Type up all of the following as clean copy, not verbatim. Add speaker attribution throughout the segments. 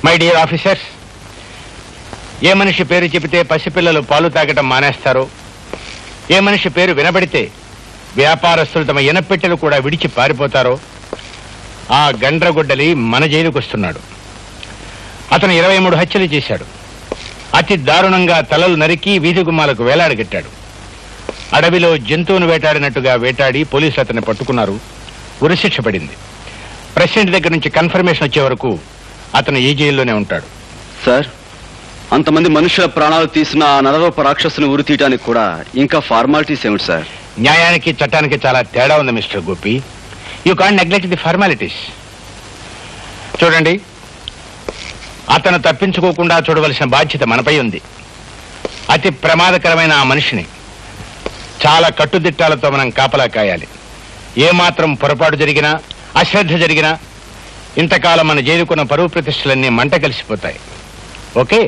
Speaker 1: My dear officers, ఏ మనిషి పేరు చెబితే పసిపిల్లలు పాలు తాగటం మానేస్తారో, ఏ మనిషి పేరు వినబడితే వ్యాపారస్తులు తమ ఎనపెట్టెలు కూడా విడిచి పారిపోతారో ఆ గండ్రగొడ్డలి మన జైలుకు వస్తున్నాడు. అతను 23 హత్యలు చేశాడు. అతి దారుణంగా తలలు నరికి వీధి గుమ్మాలకు వేలాడగట్టాడు. అడవిలో జంతువును వేటాడినట్టుగా వేటాడి పోలీసులు అతన్ని పట్టుకున్నారు. ఉరిశిక్ష పడింది. ప్రెసిడెంట్ దగ్గర నుంచి కన్ఫర్మేషన్ వచ్చే వరకు అతను ఈ జైల్లోనే ఉంటాడు.
Speaker 2: సార్, అంతమంది మనుషుల ప్రాణాలు తీసిన ఆ నరరూప రాక్షసుని ఉరి తీయడానికి కూడా ఇంకా ఫార్మాలిటీస్ ఏమిటి సార్?
Speaker 1: న్యాయానికి చట్టానికి చాలా తేడా ఉంది mister Gopi. You can't neglect the formalities. చూడండి, అతను తప్పించుకోకుండా చూడవలసిన బాధ్యత మనపై ఉంది. అతి ప్రమాదకరమైన ఆ మనిషిని చాలా కట్టుదిట్టాలతో మనం కాపలా కాయాలి. ఏమాత్రం పొరపాటు జరిగినా, అశ్రద్ధ జరిగినా ఇంతకాలం మన జైలుకున్న పరువు ప్రతిష్టలన్నీ మంట కలిసిపోతాయి. ఓకే?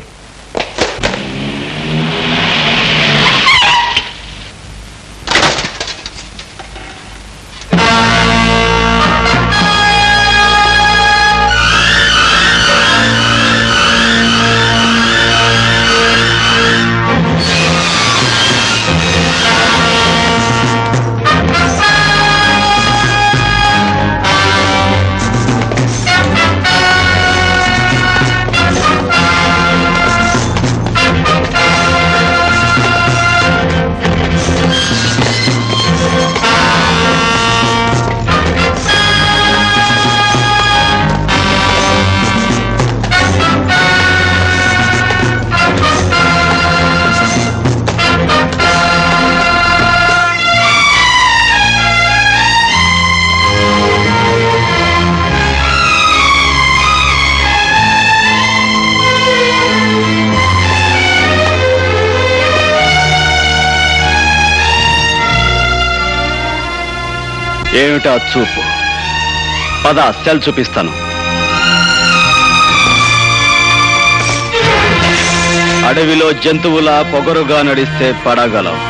Speaker 2: ఏమిటా చూపు? పద, సెల్ చూపిస్తాను. అడవిలో జంతువులా పొగరుగా నడిస్తే పడగలవు.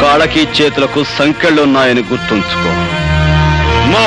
Speaker 2: కాళ్ళకి చేతులకు సంకెళ్ళున్నాయని గుర్తుంచుకో. మో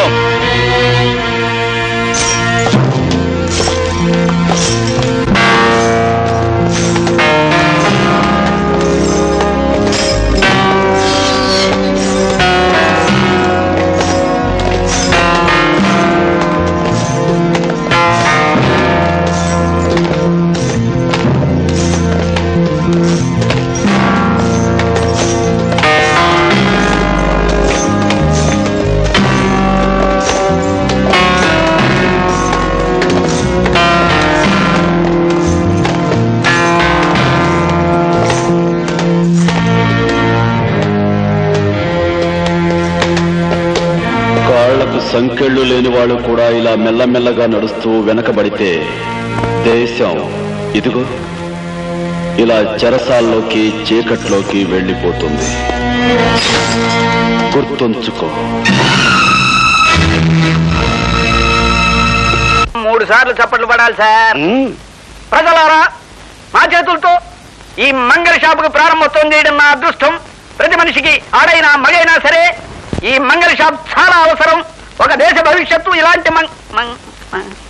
Speaker 2: సంకెళ్ళు లేని వాళ్ళు కూడా ఇలా మెల్లమెల్లగా నడుస్తూ వెనకబడితే దేశం ఇదిగో ఇలా చెరసాల్లోకి, చీకట్లోకి వెళ్ళిపోతుంది. గుర్తుంచుకో.
Speaker 3: 3 సార్లు చప్పట్లు పడాలి సార్. ప్రజలారా, మా చేతులతో ఈ మంగళ షాపుకు ప్రారంభోత్సవం చేయడం నా అదృష్టం. ప్రతి మనిషికి, ఆడైనా మగైనా సరే, ఈ మంగళ షాప్ చాలా అవసరం. ఒక దేశ భవిష్యత్తు ఇలాంటి